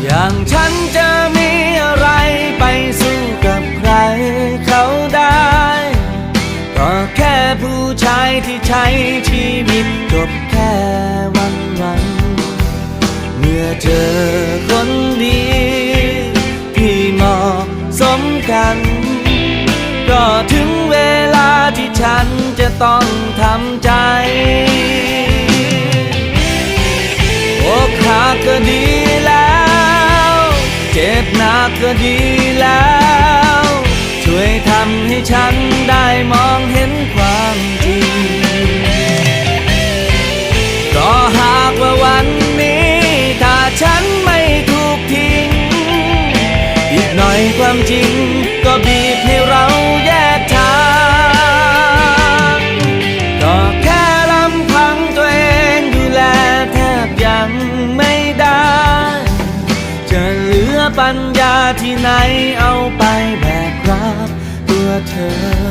อย่างฉันจะมีอะไรไปสู้กับใครเขาได้ก็แค่ผู้ชายที่ใช้ชีวิตจบแค่วันเมื่อเจอคนดีที่เหมาะสมกันก็ถึงเวลาที่ฉันจะต้องทำใจอกหักก็ดีแล้วเจ็บหนักก็ดีแล้วช่วยทำให้ฉันได้มองเห็นความจริงเพราะหากว่าวันนี้ถ้าฉันไม่ถูกทิ้งอีกหน่อยความจริงก็บีบให้เราแยกทางก็แค่ลำพังตัวเองดูแลแทบยังไม่ได้จะเหลือปัญญาที่ไหนเอาไปแบกรับตัวเธอ